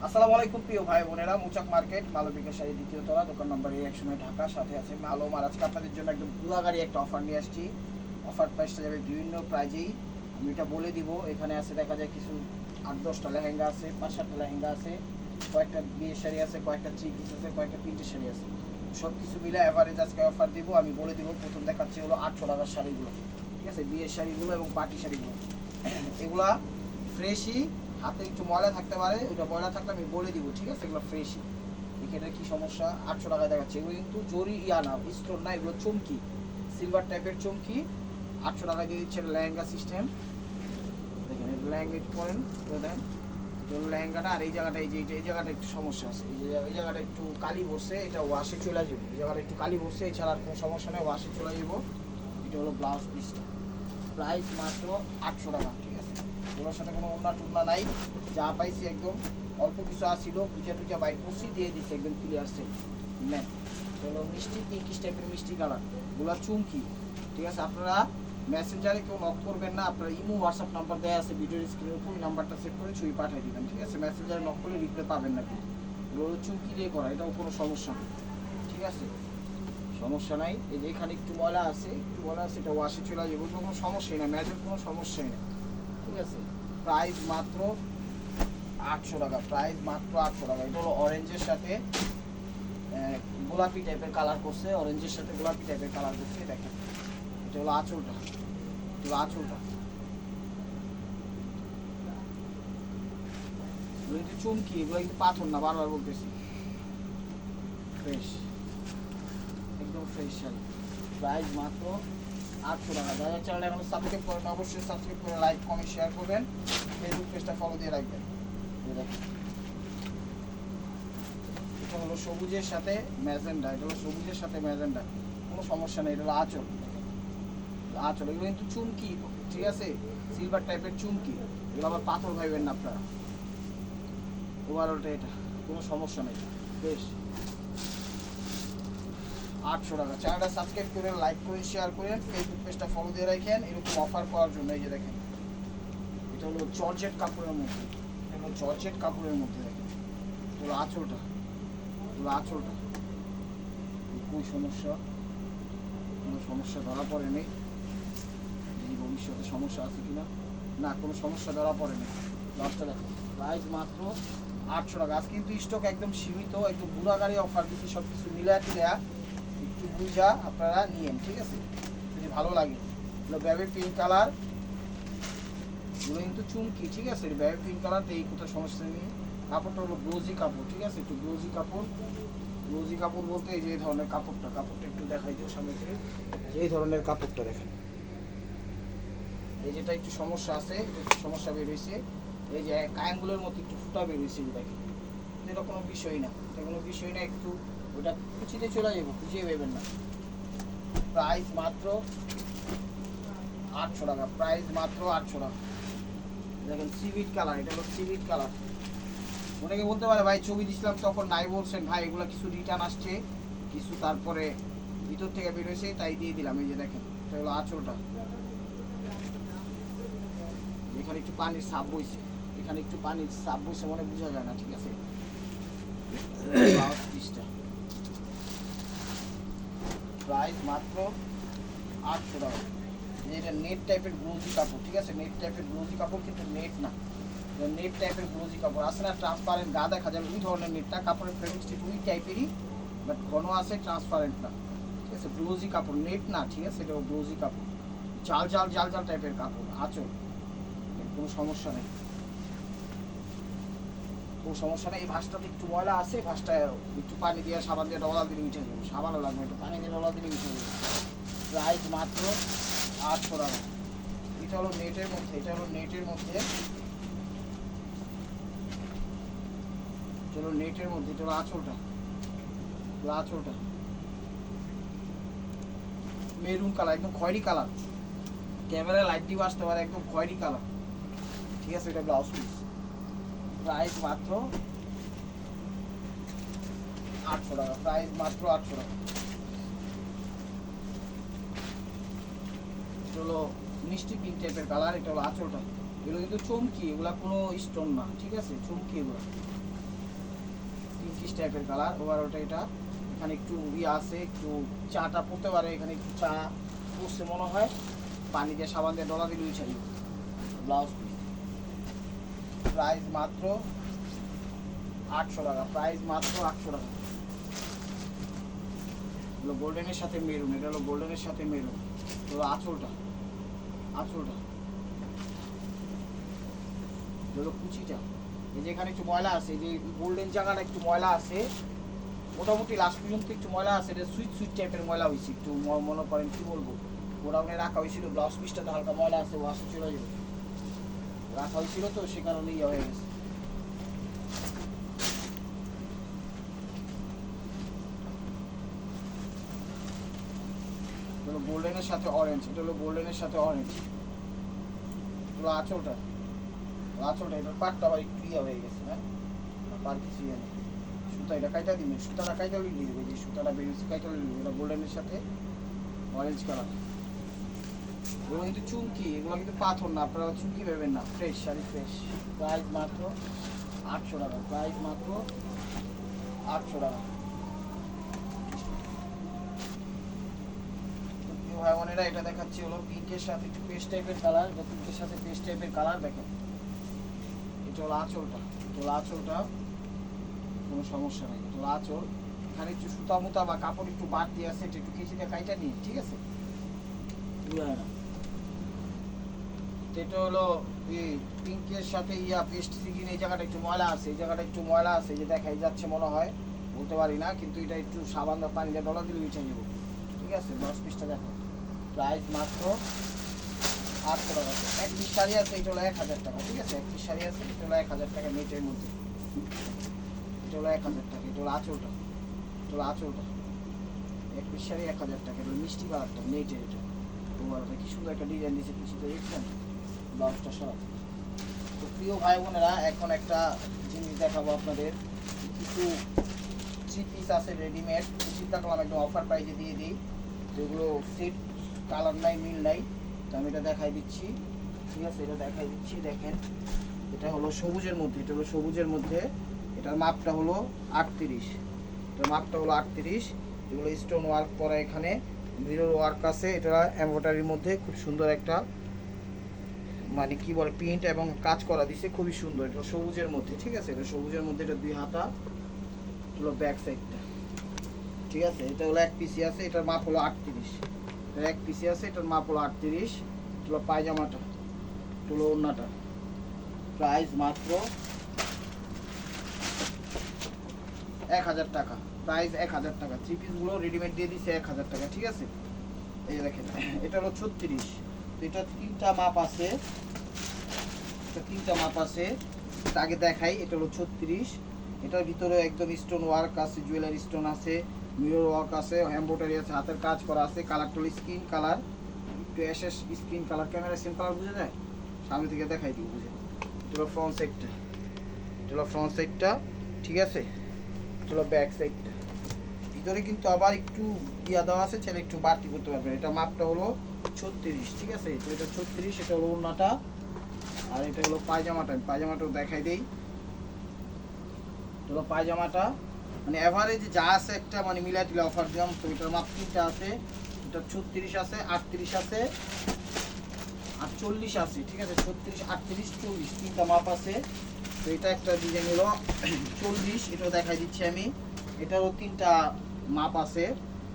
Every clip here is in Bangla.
আসসালামু আলাইকুম প্রিয় ভাই বোনেরা, মুচাক মার্কেট মালবিকা শাড়ি দ্বিতীয় তলা, দোকান নম্বর A100 ঢাকা। সাথে আছে মালম। আর আজকে আপনাদের জন্য একদম গুলাগাড়ি একটা অফার নিয়ে আসছি। অফার প্রাইসটা যাবে বিভিন্ন প্রাইজেই, আমি এটা বলে দিব। এখানে আছে দেখা যায় কিছু 8-10টা লেহেঙ্গা আছে, 5-7টা লেহেঙ্গা আছে, কয়েকটা বিয়ের শাড়ি আছে, কয়েকটা থ্রি পিস আছে, কয়েকটা প্রিন্টের শাড়ি আছে। সব কিছু মিলে অ্যাভারেজ আজকে অফার দিব। আমি বলে দিব, প্রথম দেখাচ্ছি হলো 800 টাকার শাড়িগুলো, ঠিক আছে, বিয়ের শাড়িগুলো এবং পার্টি শাড়িগুলো। এগুলা ফ্রেশই, হাতে একটু ময়লা থাকতে পারে, ওইটা ময়লা থাকলে আমি বলে দিব, ঠিক আছে। এগুলো ফ্রেশই। এখানে কি সমস্যা, 800 টাকায় দেখাচ্ছে। এগুলো কিন্তু জরি না, স্টোন না, এগুলো চমকি, সিলভার টাইপের চমকি। 800 টাকায় দিয়ে দিচ্ছে লেহেঙ্গা সিস্টেম। দেখেন লেহেঙ্গা একটু করেন করে দেন লেহেঙ্গাটা। আর এই জায়গাটা, এই জায়গাটা একটু সমস্যা আছে, এই জায়গাটা একটু কালি বসছে, এটা ওয়াশে চলে যাবে। এই জায়গাটা একটু কালি বসছে, এছাড়া আর কোনো সমস্যা নেই, ওয়াশে চলে যাব। এটা হলো ব্লাউজ পিসটা। প্রাইস মাত্র 800 টাকা, ঠিক আছে। ওনার সাথে কোনো ওড়না টুন্না নাই, যা পাইছি একদম অল্প কিছু আসছিল, দুইটা দুইটা বাইক করছি, দিয়ে দিচ্ছে একদম ক্লিয়ার সেট। নেন, হলো মিষ্টি পিঙ্কিশ টাইপের মিষ্টি কালার, গুলা চুমকি, ঠিক আছে। আপনারা মেসেঞ্জারে কেউ নক করবেন না, আপনারা ইমো হোয়াটসঅ্যাপ নাম্বার দেওয়া আছে ভিডিওর স্ক্রিনের উপর, ওই নাম্বারটা সেভ করে ছবি পাঠিয়ে দিবেন, ঠিক আছে। মেসেঞ্জারে নক করলে রিপ্লাই পাবেন না, কিন্তু এগুলো চুমকি দিয়ে করা, এটাও কোনো সমস্যা নেই, ঠিক আছে, সমস্যা নাই। এই যে এখানে একটু ময়লা আছে, এটা ওয়াশে চলে যাবে, কোনো সমস্যাই না, ম্যাচের কোনো সমস্যাই নেই, ঠিক আছে। প্রাইস মাত্র 800 টাকা, প্রাইস মাত্র 800 টাকা। এটা হলো অরেঞ্জের সাথে গোলাপি টাইপের কালার করছে, অরেঞ্জের সাথে গোলাপি টাইপের কালার করছে। দেখেন, এটা হলো আঁচলটা, আঁচলটা এগুলো কিন্তু চুমকি, এগুলো কিন্তু পাথর না, বারবার বলতেছি, ফ্রেশ, একদম ফ্রেশ শাড়ি। প্রাইস মাত্র 800 টাকা। যারা চ্যানেল এখন সাবস্ক্রাইব করেন, অবশ্যই সাবস্ক্রাইব করে লাইক কমেন্ট শেয়ার করবেন, ফেসবুক পেজটা ফলো দিয়ে রাখবেন। এটা হলো সবুজের সাথে ম্যাজেন্ডা, এটা হলো সবুজের সাথে ম্যাজেন্ডা, কোনো সমস্যা নেই। এটা হলো আঁচল, এগুলো কিন্তু চুমকি, ঠিক আছে, সিলভার টাইপের চুমকি, এগুলো আবার পাথর ভাইবেন না আপনারা। ওভারঅলটা এটা কোনো সমস্যা নেই, বেশ। 800 টাকা। চ্যানেলটা সাবস্ক্রাইব করেন, লাইক করেন, শেয়ার করেন, ফেসবুক পেজটা ফলো দিয়ে রাখেন এরকম অফার পাওয়ার জন্য। এই যে দেখেন, এটা হলো জর্জেট কাপড়ের মধ্যে, দেখেন, এটা হলো আঁচলটা, কোনো সমস্যা, ধরা পড়েনি। এই ভবিষ্যতে সমস্যা আছে কিনা, না, কোনো সমস্যা ধরা পড়েনি। লাস্টটা দেখেন, প্রাইস মাত্র 800 টাকা। আজ কিন্তু স্টক একদম সীমিত, একদম বুড়াগাড়ি অফার দিচ্ছি, সব কিছু মিলায়া টিলায়া একটু বুঝা আপনারা নিয়েন, ঠিক আছে, যদি ভালো লাগে। এগুলো ব্যাবের পিঙ্ক কালার, এগুলো কিন্তু চুমকি, ঠিক আছে, ব্যাবের পিঙ্ক কালার, এই কোথাও সমস্যা নেই। কাপড়টা হলো ব্লোজি কাপড়, ঠিক আছে, একটু ব্লোজি কাপড় বলতে এই যে ধরনের কাপড়টা একটু দেখাই দিও সামনে থেকে, এই ধরনের কাপড়টা দেখেন। এই যেটা একটু সমস্যা আছে, একটু সমস্যা বের হয়েছে, এই যে কায়াঙ্গুলের মতো একটু ফুটা বের হয়েছে, দেখেন, এটা কোনো বিষয় না, একটু ওটা কুচিতে চলে যাবো, কুচিয়ে ভেবেন না। প্রাইস মাত্র 800 টাকা, দেখেন সিভিট কালার, এটা হলো সিভিট কালার। অনেকে বলতে পারে ভাই ছবি দিছিলাম তখন নাই বলছেন, ভাই এগুলো কিছু রিটার্ন আসছে, কিছু তারপরে ভিতর থেকে বের হয়েছে, তাই দিয়ে দিলাম। এই যে দেখেন, এটা হলো আঁচলটা, এখানে একটু পানির সাপ বইছে, মানে বোঝা যায় না, ঠিক আছে। প্রাইস মাত্র 800 টাকা। এটা নেট টাইপের ব্লাউজি কাপড়, ঠিক আছে, নেট টাইপের ব্লাউজি কাপড়, কিন্তু নেট না, নেট টাইপের ব্লাউজি কাপড় আছে না, ট্রান্সপারেন্ট গা দেখা যায়, ওই ধরনের নেটটা, কাপড়ের ফেব্রিক্সটি ওই টাইপেরই, বাট ঘন আছে, ট্রান্সপারেন্ট না, ঠিক আছে, ব্লাউজি কাপড়, নেট না, ঠিক আছে, এটা ব্লাউজি কাপড়, জাল টাইপের কাপড়, আঁচল, কোনো সমস্যা নেই, এই ভাঁজটাতে একটু ময়লা আছে, ভাঁজটা একটু পানি দিয়ে সাবান দিয়ে ডলা দিলে উঠে যাবে, সাবানও লাগবে, একটু পানি দিয়ে ডলা দিলে উঠে যাবে। প্রাইস মাত্র 800 টাকা। এটা হলো নেটের মধ্যে, এটা হলো আঁচলটা, মেরুন কালার, একদম খয়েরি কালার, ক্যামেরায় লাইট দিয়ে আসতে পারে, একদম খয়েরি কালার, ঠিক আছে। এটা ব্লাউজ পিস, প্রাইস মাত্র 800 টাকা, এটা হলো মিষ্টি পিঙ্ক টাইপের কালার, এটা হলো আঁচলটা। এগুলো কিন্তু চমকি, এগুলা কোনো স্টোন না, ঠিক আছে, চমকি এগুলো। পিঙ্কিশ টাইপের কালার। ওভারঅলটা এটা এখানে একটু আছে, একটু চাটা পড়তে পারে, এখানে একটু চা পড়ছে মনে হয়, পানি দিয়ে সাবান দিয়ে ডলা দিলে উঠে দিবে। ব্লাউজ পিস প্রাইস মাত্র 800 টাকা, প্রাইস মাত্র 800 টাকা। হলো গোল্ডেনের সাথে মেরুন, এটা হলো গোল্ডেনের সাথে মেরুন। হলো আঁচলটা হলো কুচিটা। এই যে এখানে একটু ময়লা আছে, যে গোল্ডেন জায়গাটা একটু ময়লা আছে, মোটামুটি লাস্ট পর্যন্ত একটু ময়লা আছে, এটা সুইট টাইপের ময়লা হয়েছে একটু, মনে করেন কি বলবো, গোডাউনে রাখা হয়েছিল, ব্লাউজ পিসটাতে হালকা ময়লা আছে, ওয়াশে চলে যাবে, রাখা হয়েছিল তো সে কারণে ইয়ে হয়ে গেছে। গোল্ডেনের সাথে অরেঞ্জ, এটা হলো গোল্ডেনের সাথে অরেঞ্জ। হলো আঁচলটা এটার পাটটা আবার একটু ইয়ে হয়ে গেছে, হ্যাঁ পার কিছু ইয়ে নেই। সুতা এটা কাইটা দিবেন, সুতাটা কাইটা লিখে দেবে, যে সুতাটা বেরিয়েছে কাইটা লিখে, এটা গোল্ডেনের সাথে অরেঞ্জ কালার। এগুলো কিন্তু চুমকি, এগুলো কিন্তু পাথর না, আপনারা চুমকি পাবেন না, ফ্রেশ শাড়ি ফ্রেশ। প্রাইস মাত্র 800 টাকা, প্রাইস মাত্র 800 টাকা। ভাই বোনেরা এটা দেখাচ্ছি হলো পিঙ্কের সাথে একটু পেস্ট টাইপের কালার, পিঙ্কের সাথে পেস্ট টাইপের কালার। দেখেন এটা হলো আঁচলটা, কোনো সমস্যা নেই, এটা হলো আঁচল। এখানে একটু সুতা মুতা বা কাপড় একটু বাড়তি আছে, এটা একটু কেচিটা কাইটা নিই, ঠিক আছে। এটা হলো পিঙ্কের সাথে পেস্ট সিগিন, এই জায়গাটা একটু ময়লা আছে, এই জায়গাটা একটু ময়লা আছে, যে দেখাই যাচ্ছে মনে হয়, বলতে পারি না, কিন্তু এটা একটু সাবান বা পানি দিয়ে ডলা দিলে উঠে যাবো, ঠিক আছে। 10 পিসটা দেখো, প্রাইস মাত্র 800 টাকা। এক পিস শাড়ি আছে, এটা হলো 1000 টাকা, ঠিক আছে। এক পিস শাড়ি আছে, এটা হলো 1000 টাকা নেটের মধ্যে, এটা হলো 1000 টাকা। এটা হলো আঁচলটা, এক পিস শাড়ি 1000 টাকা। এটা মিষ্টি কালারটা নেটের, এটা ওভারটা কি সুন্দর একটা ডিজাইন দিয়েছে, কিছুতে দেখছেন ব্লাউজটা সব। তো প্রিয় ভাই বোনেরা, এখন একটা জিনিস দেখাবো আপনাদের, কিছু 3 পিস আছে রেডিমেড, চিন্তা করলাম একদম অফার প্রাইসে দিয়ে দিই। তো এগুলো সেট, কালার নাই, মিল নাই, তো আমি এটা দেখাই দিচ্ছি, ঠিক আছে। এটা দেখাই দিচ্ছি, দেখেন এটা হলো সবুজের মধ্যে, এটার মাপটা হলো 38, এটার মাপটা হলো 38। এগুলো স্টোন ওয়ার্ক করা, এখানে মিরর ওয়ার্ক আছে, এটা এমব্রয়ডারির মধ্যে খুব সুন্দর একটা মানে কি বলে প্রিন্ট এবং কাজ করা দিছে, খুবই সুন্দর। এটা সবুজের মধ্যে, ঠিক আছে, এটা সবুজের মধ্যে, এটা 2 হাতা, হলো ব্যাক সাইডটা, ঠিক আছে। এটা হলো এক পিসি আছে, এটার মাপ হলো 38, এটা এক পিসি আছে, এটার মাপ হলো 38। হলো পায়জামাটা, হলো ওড়নাটা, প্রাইস মাত্র 1000 টাকা, প্রাইস 1000 টাকা। 3 পিসগুলো রেডিমেড দিয়ে দিচ্ছে 1000 টাকা, ঠিক আছে। এই দেখেন এটা হলো 36, এটা 3টা মাপ আছে, আগে দেখাই। এটা হলো 36, এটার ভিতরে একদম স্টোন ওয়ার্ক আছে, জুয়েলারি স্টোন আছে, মিরর ওয়ার্ক আছে, এমব্রয়ডারি আছে, হাতের কাজ করা আছে। কালারটা হলো স্কিন কালার, একটু Ashes skin colour, camera skin colour বুঝে যায়, সামনে থেকে দেখাই দিই বুঝে। এটা হলো ফ্রন্ট সাইডটা, ঠিক আছে। এটা হলো ব্যাক সাইডটা, ভিতরে কিন্তু আবার একটু দিয়া দেওয়া আছে, ছেলে একটু বাড়তি করতে পারবেন। এটা মাপটা হলো 36, ঠিক আছে। তো এটা 36, এটা হলো ওড়নাটা, আর এটা হলো পায়জামাটা। আমি পায়জামাটাও দেখাই দিই, হলো পায়জামাটা মানে এভারেজ যা আছে একটা মানে মিলাই দিলে অফার দিলাম। তো এটার মাপ 3টা আছে, এটা 36 আছে, 38 আছে আর 40 আছে, ঠিক আছে। 36, 38, 40 3টা মাপ আছে। তো এটা একটা ডিজাইন হলো 40, এটাও দেখাই দিচ্ছি আমি। এটারও 3টা মাপ আছে,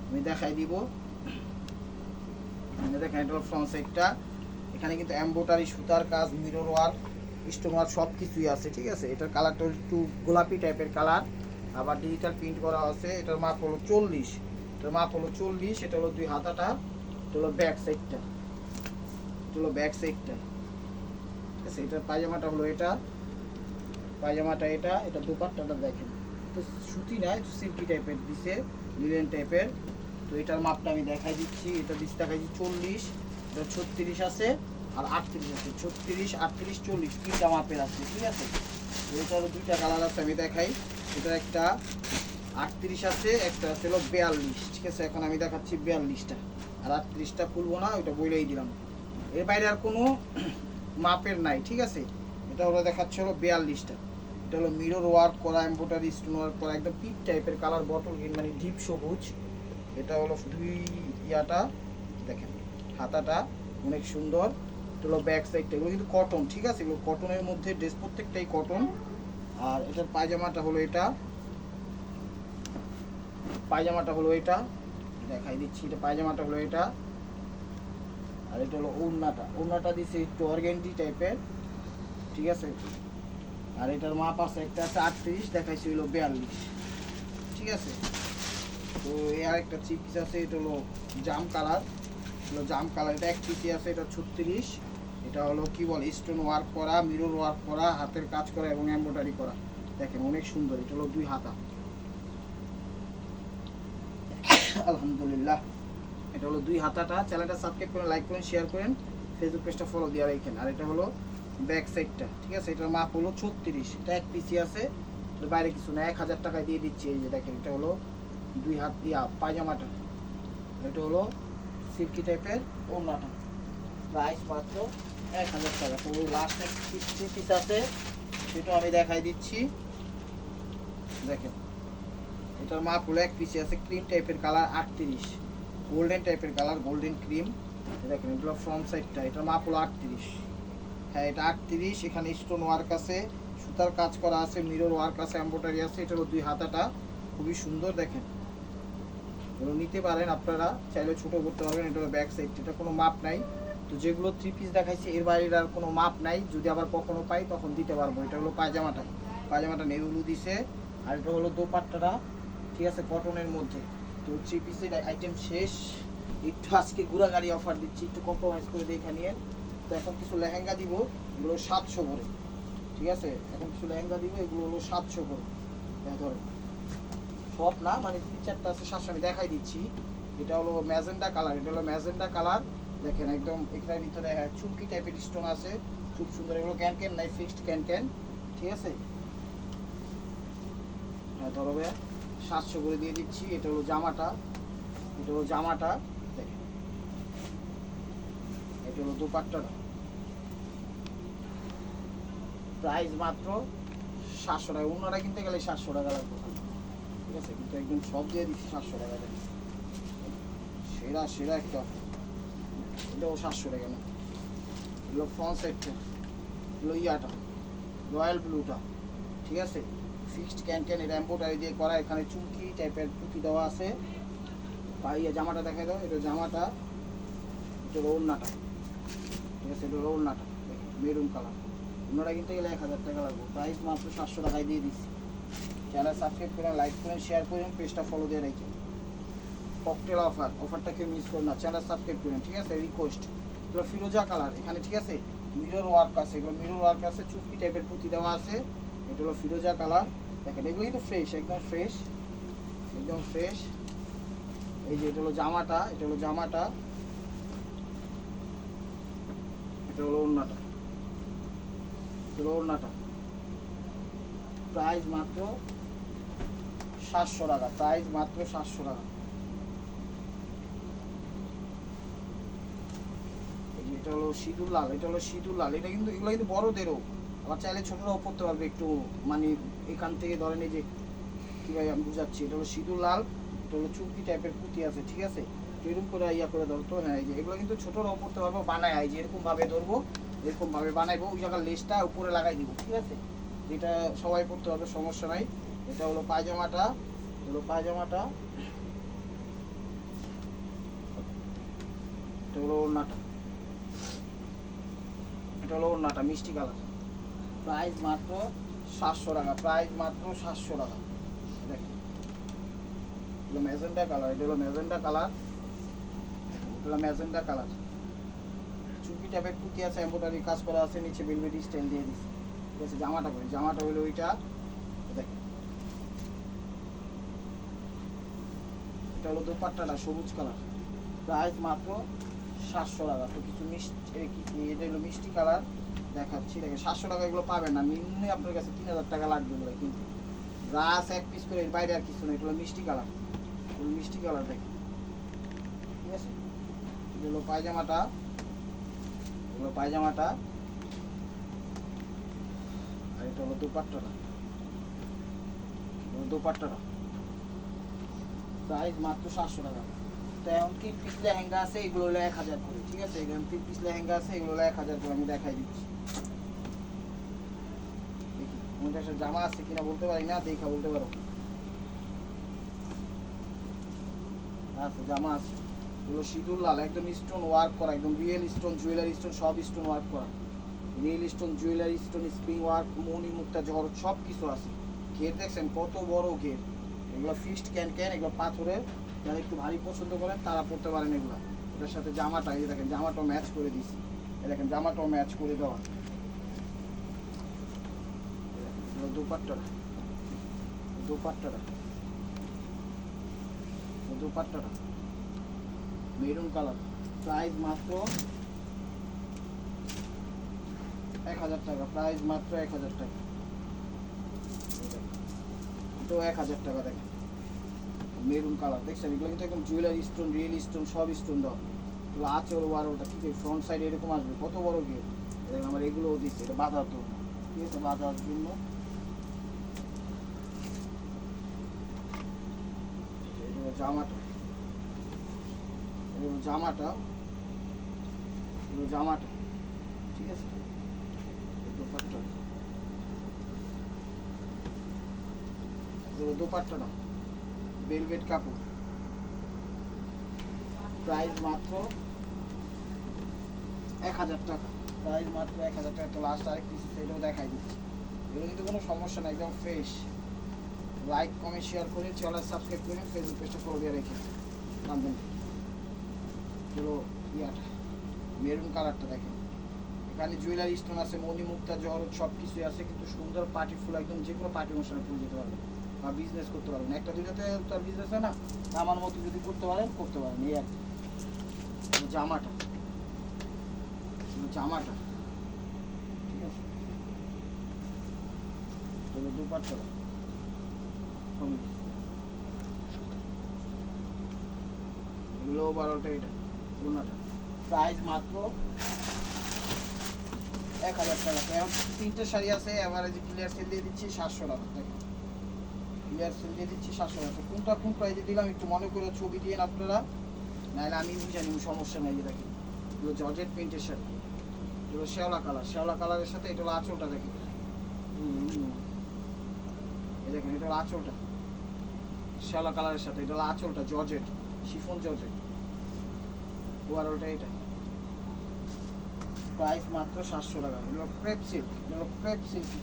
আমি দেখাই দিব। দেখেন এটা হলো ফ্রন্ট সাইডটা, এখানে কিন্তু এমব্রয়ডারি, সুতার কাজ, মিরর ওয়ার্ক, স্টোন ওয়ার্ক সব কিছুই আছে, ঠিক আছে। এটার কালারটা একটু গোলাপি টাইপের কালার, আবার ডিজিটাল প্রিন্ট করা আছে। এটার মাপ হলো 40, এটার মাপ হলো 40। এটা হলো 2 হাতাটা, এটা হলো ব্যাক সাইডটা, ঠিক আছে। এটার পায়জামাটা হলো এটা, এটা দুপাট্টাটা দেখেন, তো সুতি না, একটু সিল্কি টাইপের দিছে, লিলেন টাইপের। তো এটার মাপটা আমি দেখাই দিচ্ছি, এটা দিচ্ছে দেখাইছি 40, এটা 36 আছে আর 38 আছে। 36, 38, 40 3টা মাপের আছে, ঠিক আছে। তো এটারও 2টা কালার আছে, আমি দেখাই। এটা একটা 38 আছে, একটা আছে হলো 42, ঠিক আছে। এখন আমি দেখাচ্ছি 42টা, আর 38টা খুলবো না, ওইটা বইলেই দিলাম। এর বাইরে আর কোনো মাপের নাই, ঠিক আছে। এটা হলো দেখাচ্ছে হলো 42টা, এটা হলো মিরর ওয়ার্ক করা, এমব্রয়ডারি স্টোন ওয়ার্ক করা, একদম পিট টাইপের কালার, বটল গ্রিন মানে ডিপ সবুজ। এটা হলো দুই ইয়াটা দেখেন, হাতাটা অনেক সুন্দর। এটা হলো ব্যাক সাইডটা, এগুলো কিন্তু কটন, ঠিক আছে, এগুলো কটনের মধ্যে ড্রেস, প্রত্যেকটাই কটন। আর এটার পায়জামাটা হলো এটা, পায়জামাটা হলো এটা, দেখাই দিচ্ছি, এটা পায়জামাটা হলো এটা। আর এটা হলো ওড়নাটা, ওড়নাটা দিচ্ছে একটু অর্গেন্ডি টাইপের, ঠিক আছে। আর এটার মাপ আছে, একটা আছে 38, দেখাইছি হলো 42, ঠিক আছে। তো এই আরেকটা থ্রি পিস আছে, এটা হলো জাম কালার, হলো জাম কালার, এটা এক পিসি আছে, এটা 36। এটা হলো কি বলে স্টোন ওয়ার্ক করা, মিরর ওয়ার্ক করা, হাতের কাজ করা এবং এমব্রয়ডারি করা, দেখেন অনেক সুন্দর। এটা হলো 2 হাতা, আলহামদুলিল্লাহ। এটা হলো 2 হাতাটা। চ্যানেলটা সাবস্ক্রাইব করেন, লাইক করেন, শেয়ার করেন, ফেসবুক পেজটা ফলো দিয়ে রাখেন। আর এটা হলো ব্যাক সাইডটা, ঠিক আছে, এটার মাপ হলো 36, এটা এক পিসি আছে, এর বাইরে কিছু না, 1000 টাকায় দিয়ে দিচ্ছি। এই যে দেখেন, এটা হলো 2 হাত দিয়া পায়জামাটা, এটা হলো সিল্কি টাইপের ওড়নাটা, প্রাইস মাত্র 1000 টাকা। তো লাস্ট এক পিস আছে, সেটা আমি দেখাই দিচ্ছি, দেখেন এটার মাপ হলো এক পিসি আছে, ক্রিম টাইপের কালার, 38, গোল্ডেন টাইপের কালার, গোল্ডেন ক্রিম। দেখেন এগুলো ফ্রন্ট সাইডটা, এটার মাপ হলো 38, হ্যাঁ এটা 38। এখানে স্টোন ওয়ার্ক আছে, সুতার কাজ করা আছে, মিরর ওয়ার্ক আছে, এমব্রয়ডারি আছে। এটা হলো 2 হাতাটা, খুবই সুন্দর, দেখেন এগুলো নিতে পারেন আপনারা, চাইলে ছোটো করতে পারবেন। এটা হলো ব্যাক সাইড, এটা কোনো মাপ নাই। তো যেগুলো 3 পিস দেখাইছি এর বাইরের আর কোনো মাপ নাই, যদি আবার কখনো পাই তখন দিতে পারবো। এটা হলো পায়জামাটা, পায়জামাটা নেরুলু দিছে। আর এটা হলো দোপাট্টাটা, ঠিক আছে, কটনের মধ্যে। তো 3 পিসের আইটেম শেষ। একটু আজকে ঘোরাগাড়ি অফার দিচ্ছি, একটু কম্প্রোমাইজ করে দেখে নিয়ে। তো এখন কিছু লেহেঙ্গা দিব, এগুলো 700 করে, ঠিক আছে। এখন কিছু লেহেঙ্গা দিব, এগুলো হলো 700 করে, ধরেন সব না, মানে 3-4টা আছে 700, আমি দেখাই দিচ্ছি। এটা হলো ম্যাজেন্ডা কালার, এটা হলো ম্যাজেন্ডা কালার, দেখেন একদম এখানের ভিতরে চুমকি টাইপের স্টোন আছে, খুব সুন্দর। এগুলো ক্যান ক্যান নাই, ফিক্সড ক্যান ক্যান, ঠিক আছে। হ্যাঁ ধরো 700 করে দিয়ে দিচ্ছি। এটা হলো জামাটা, এটা হলো জামাটা, দেখেন এটা হলো দোপাট্টাটা, প্রাইস মাত্র 700 টাকা। অন্যরা কিনতে গেলে 700 টাকা লাগবে, ঠিক আছে, কিন্তু একদম সব দিয়ে দিচ্ছি 700 টাকা। সেরা সেরা একটা, এটাও 700 টাকা না। এগুলো ফ্রন্ট সাইডটা, এগুলো ইয়াটা রয়্যাল ব্লুটা, ঠিক আছে, ফিক্সড ক্যান ক্যান, এটা এমব্রয়ডারি দিয়ে করা, এখানে চুমকি টাইপের পুঁতি দেওয়া আছে। পাইয়া জামাটা দেখা দাও, এটা জামাটা, এটা হলো ওড়নাটা, ঠিক আছে, এটা হলো ওড়নাটা, মেরুন কালার। ওনারা কিনতে গেলে 1000 টাকা লাগবে, প্রাইস মাত্র 700 টাকায় দিয়ে দিচ্ছি। চ্যানেল সাবস্ক্রাইব করেন, লাইক করেন, শেয়ার করেন, পেজটা ফলো দিয়ে রাখেন। ককটেল অফার, অফারটা কেউ মিস করেন না, চ্যানেল সাবস্ক্রাইব করেন, ঠিক আছে, রিকোয়েস্ট। এগুলো ফিরোজা কালার, এখানে ঠিক আছে মিরর ওয়ার্ক আছে, এগুলো মিরর ওয়ার্ক আছে, চুটকি টাইপের পুঁতি দেওয়া আছে। এটা হলো ফিরোজা কালার, দেখেন এগুলো কিন্তু ফ্রেশ, একদম ফ্রেশ, একদম ফ্রেশ। এই যে এটা হলো জামাটা, এটা হলো জামাটা, এটা হলো ওড়নাটা, এটা হলো ওড়নাটা। প্রাইস মাত্র 700 টাকা, প্রাইস মাত্র 700 টাকা। এটা হলো সিঁদুর লাল, এটা হলো সিঁদুর লাল, এটা কিন্তু এগুলো কিন্তু বড়দেরও, আবার চাইলে ছোটরাও পড়তে পারবে একটু, মানে এখান থেকে ধরেন এই যে কীভাবে আমি বুঝাচ্ছি, এটা হলো সিঁদুর লাল, এটা হলো চুমকি টাইপের পুঁতি আছে, ঠিক আছে, এরকম করে ইয়া করে ধরতো। হ্যাঁ এই যে এগুলো কিন্তু ছোটরাও পড়তে পারবো, বানায় এই যে এরকমভাবে ধরবো, এরকমভাবে বানাইবো, ওই জায়গার লেসটা উপরে লাগাই দিব, ঠিক আছে, এটা সবাই পড়তে পারবে, সমস্যা নাই। এটা হলো পায়জামাটা, হলো পায়জামাটা, এটা হলো ওড়নাটা, এটা হলো ওড়নাটা মিষ্টি কালার, প্রাইস মাত্র 700 টাকা, প্রাইস মাত্র 700 টাকা। দেখেন এগুলো ম্যাজেন্ডা কালার, এটা হলো ম্যাজেন্ডা কালার, এটা হলো ম্যাজেন্ডা কালার, চুপি টাইপের পুঁতি আছে, এমব্রয়ডারি কাজ করা আছে, নিচে ভেলভেটি স্টাইল দিয়ে দিচ্ছে, ঠিক আছে। জামাটা করি, জামাটা হলো ওইটা, দেখেন এটা হলো দোপাট্টাটা সবুজ কালার, প্রাইস মাত্র 700 টাকা। তো কিছু মিষ্টি, এটা হলো মিষ্টি কালার দেখাচ্ছি, দেখেন 700 টাকা এগুলো পাবেন না, মিনিমাম আপনার কাছে 3000 টাকা লাগবে এগুলো, কিন্তু রাস এক পিস করে, এর বাইরে আর কিছু না। এটা হলো মিষ্টি কালার, মিষ্টি কালার দেখেন, ঠিক আছে। এটা হলো পায়জামাটা, এগুলো পায়জামাটা, আর এটা হলো দোপাট্টাটা, দোপাট্টাটা প্রাইস মাত্র 700 টাকা। তো এখন 3 পিস লেহেঙ্গা আছে, এগুলো হলো 1000 করে, ঠিক আছে? এখানে 3 পিস লেহেঙ্গা আছে, এগুলো হলো 1000 করে। আমি দেখাই দিচ্ছি, দেখি আমাদের কাছে জামা আছে কিনা বলতে পারি না, দেখা বলতে পারো। আচ্ছা, জামা আছে, এগুলো সিঁদুর লাল, একদম স্টোন ওয়ার্ক করা, একদম রিয়েল স্টোন, জুয়েলারি স্টোন, সব স্টোন ওয়ার্ক করা, real stone, jewellery stone, spring work, মণি মুক্তা জহর সব কিছু আছে। ঘের দেখছেন কত বড় ঘের, এগুলো ফিক্সড ক্যান, এগুলো পাথরের। যারা একটু ভারী পছন্দ করেন তারা পড়তে পারেন এগুলো। এটার সাথে জামাটা, এই দেখেন জামাটাও ম্যাচ করে দিছি, এই দেখেন জামাটাও ম্যাচ করে দেওয়া। দোপাট্টাটা দোপাট্টাটা মেরুন কালার, প্রাইস মাত্র 1000 টাকা, প্রাইস মাত্র 1000 টাকা। তো 1000 টাকা দেখেন, মেরুন কালার দেখছেন, এগুলো কিন্তু একদম জুয়েলারি স্টোন, রিয়েল স্টোন, সব স্টোন দেওয়া। এগুলো আঁচল ওয়ারোটা, ঠিক আছে? ফ্রন্ট সাইড এরকম আসবে, কত বড় গিয়ে আমার এগুলোও দিচ্ছে, এটা বাঁধার জন্য, ঠিক আছে? বাঁধার জন্য জামাটা, জামাটা জামাটা ঠিক আছে? দোপাট্টাটা বেলভেট কাপড়, প্রাইস মাত্র 1000 টাকা, প্রাইস মাত্র 1000 টাকা। তো লাস্ট আরেক পিস এটাও দেখাই দিচ্ছি, এগুলো কিন্তু কোনো সমস্যা না, একদম ফ্রেশ। লাইক কমেন্ট শেয়ার করে, চ্যানেল সাবস্ক্রাইব করে, ফেসবুক পেজটা ফলো দিয়ে রেখে নামবেন। এগুলো ইয়াটা মেরুন কালারটা দেখেন, এখানে জুয়েলারি স্টোন আছে, মণি মুক্তা জহরত সব কিছুই আছে, কিন্তু সুন্দর পার্টি ফুল, একদম যে কোনো পার্টি অনুষ্ঠানে ফুল দিতে পারবেন বা বিজনেস করতে পারবেন। একটা দুইটাতে তো আর বিজনেস হয় না, আমার মতো যদি করতে পারেন এই আর কি। জামাটা ঠিক আছে, দুপাট্টা এগুলো 12টা, এটা ওনাটা প্রাইস মাত্র 1000 টাকা। এখন 3টে শাড়ি আছে, এভারেজে ক্লিয়ার সেল দিয়ে দিচ্ছি 700 টাকা। দেখেন ক্লিয়ার সেল দিয়ে দিচ্ছি 700 টাকা। কোনটা কোন প্রাইজে দিলাম একটু মনে করে ছবি দিয়ে আপনারা, নাহলে আমি জানি সমস্যা নেই। দেখেন এগুলো জর্জেট প্রিন্টের শাড়ি, এগুলো শ্যাওলা কালারের সাথে এটা হলো আঁচলটা। দেখেন এই দেখেন, এটা হলো আঁচলটা শ্যাওলা কালারের সাথে, এটা হলো আঁচলটা জর্জেট, শিফন জর্জেট। ওয়ারলটা এটা, প্রাইস মাত্র 700 টাকা। এগুলো ক্রেপ সিল্ক,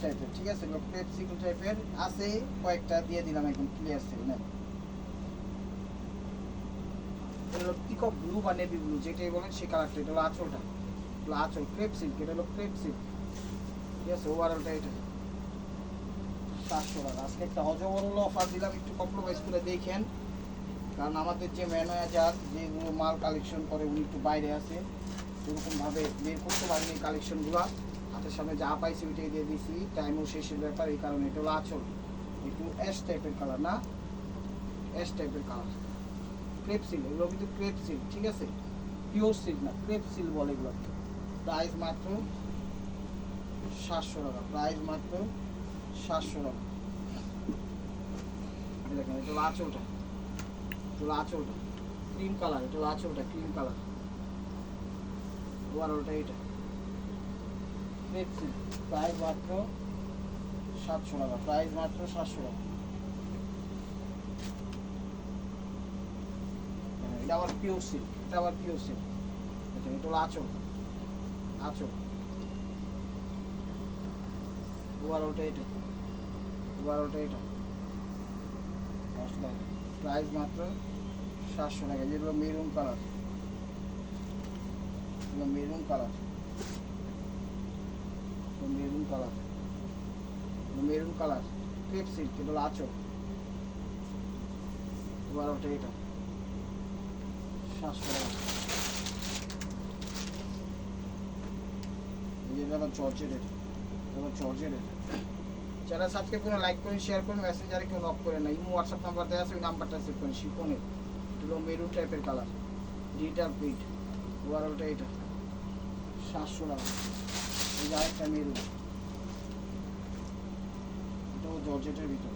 টাইপের, ঠিক আছে? এগুলো ক্রেপ সিল্ক টাইপের আছে, কয়েকটা দিয়ে দিলাম একদম ক্লিয়ার সিল্ক। না এগুলো পিকক ব্লু বা নেভি ব্লু যেটাই বলেন সেই কালারটা, এটা হলো আঁচলটা, আঁচল ক্রেপ সিল্ক, এটা হলো ক্রেপ সিল্ক, ঠিক আছে? ওভারঅলটা এটা 700 টাকা। আজকে একটা অজবরল অফার দিলাম, একটু কম্প্রোমাইজ করে দেখেন, কারণ আমাদের যে ম্যানেজার যেগুলো মাল কালেকশন করে উনি একটু বাইরে আছে, এরকমভাবে বের করতে পারিনি এই কালেকশনগুলো, হাতের সামনে যা পাইছি ওইটাই দিয়ে দিছি, টাইমও শেষের ব্যাপার, এই কারণে। এটা হলো আঁচল, একটু অ্যাশ টাইপের কালার, না অ্যাশ টাইপের কালার, ক্রেপ সিল্ক, এগুলো কিন্তু ক্রেপ সিল্ক, ঠিক আছে? পিওর সিল্ক না, ক্রেপ সিল্ক বলে এগুলো। প্রাইস মাত্র 700 টাকা, প্রাইস মাত্র 700 টাকা। দেখেন এটা হলো আঁচলটা, ক্রিম কালার, এটা হলো আঁচলটা ক্রিম কালার। ওভারঅলটা এটা ক্রেপ সিল্ক, প্রাইস মাত্র 700 টাকা, প্রাইস মাত্র 700 টাকা। এটা আবার পিওর সিল্ক, এটা হলো আঁচল, ওভারঅলটা এটা, প্রাইস মাত্র 700 টাকা। যেগুলো মেরুন কালার, ক্রেপ সিল্ক, এটা হলো আঁচল। ওভারঅলটা এটা 700 টাকা। চ্যানেল সাবস্ক্রাইব করুন, লাইক করুন, শেয়ার করুন, মেসেঞ্জারে কেউ নক করে না, ইমো হোয়াটসঅ্যাপ নাম্বার দেওয়া আছে, ওই নাম্বারটা সেভ করুন। শিফনের এগুলো মেরুন টাইপের কালার, ডিজিটাল প্রিন্ট। ওভারঅলটা এটা 700 টাকা। এই যে আরেকটা মেরুন, এটাও জর্জেটের ভিতর,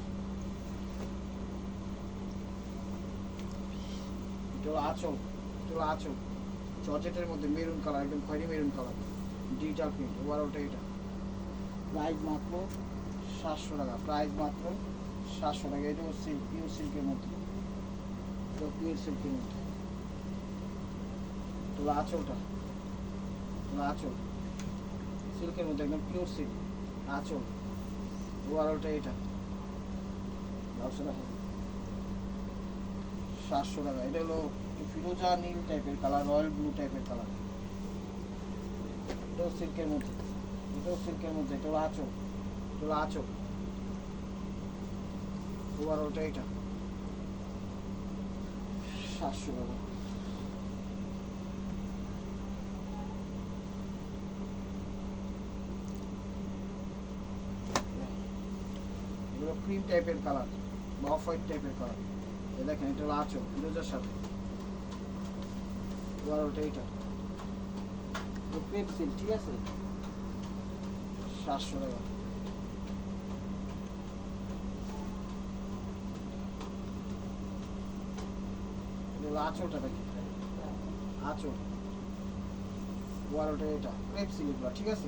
এটা হলো আঁচল, এটা হলো আঁচল জর্জেটের মধ্যে মেরুন কালার, একদম খয়েরি মেরুন কালার, ডিজিটাল প্রিন্ট। ওভারঅলটা এটা প্রাইস মাত্র 700 টাকা, প্রাইস মাত্র 700 টাকা। এটাও সিল্ক, পিওর সিল্কের মধ্যে, এটাও পিওর সিল্কের মধ্যে। এটা হলো আঁচলটা, আঁচল সিল্কের মধ্যে একদম পিওর সিল্ক আঁচল। ওভারঅলটা এটা 700 টাকা। এটা হলো ফিরোজা নীল টাইপের কালার, রয়্যাল ব্লু টাইপের কালার। এটাও সিল্কের মধ্যে, এটাও সিল্কের মধ্যে। এটা হলো আঁচল, এটা হলো আঁচল। ওভারঅলটা এটা 700 টাকা। এগুলো ক্রিম টাইপের কালার বা অফ হোয়াইট টাইপের কালার। এ দেখেন এটা হলো আঁচল ফিরোজার সাথে। ওভারঅলটা এটা ক্রেপ সিল্ক, ঠিক আছে, 700 টাকা। আঁচলটা দেখি, আঁচল। ওভারঅলটা এটা ক্রেপ সিল্ক, ঠিক আছে।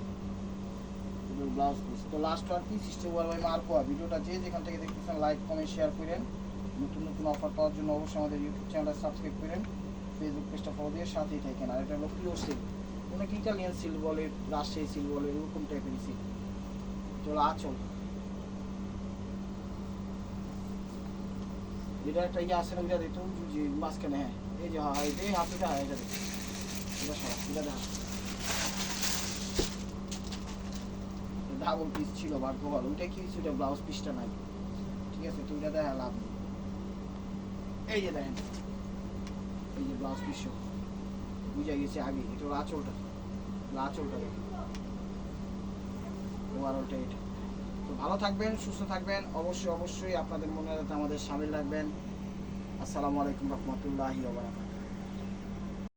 ব্লাউজ পিস তো লাস্ট ওয়ান পিস স্টেপ ওয়ার বাই মার্কোয়া। ভিডিওটা যে যেখান থেকে দেখতেছেন লাইক কমেন্ট শেয়ার করেন। নতুন নতুন অফার পাওয়ার জন্য অবশ্যই আমাদের ইউটিউব চ্যানেলটা সাবস্ক্রাইব করেন, ফেসবুক পেজটা ফলো দিয়ে সাথেই থাকেন। আর এটা হলো পিওর সিল্ক, অনেক ইটালিয়ান সিল্ক বলে, রাজশাহী সিল্ক বলে, এরকম টাইপের সিল্ক। এটা হলো আঁচল। এটা একটা ইয়ে আছে না, ওইটা দেখুন যে মাঝখানে, হ্যাঁ এই যে, হ্যাঁ এই হাতিটা, হ্যাঁ এটা দেখুন, এটা সব এটা দেখা ডাবল পিস ছিল ভাগ্য ভালো। ওইটা কি হয়েছে, ওইটা ব্লাউজ পিসটা নাই, ঠিক আছে। তো ওইটা দেখা লাভ নেই। এই যে দেখেন, এই যে ব্লাউজ পিস বুঝা গেছে আগে। এটা হলো আঁচলটা, আঁচলটা দেখেন। ওভারঅলটা এটা। তো ভালো থাকবেন, সুস্থ থাকবেন, অবশ্যই অবশ্যই আপনাদের মনে রাখতে আমাদের সামিল রাখবেন। আসসালামু আলাইকুম রহমতুল্লাহি ওয়া বারাকাতুহু।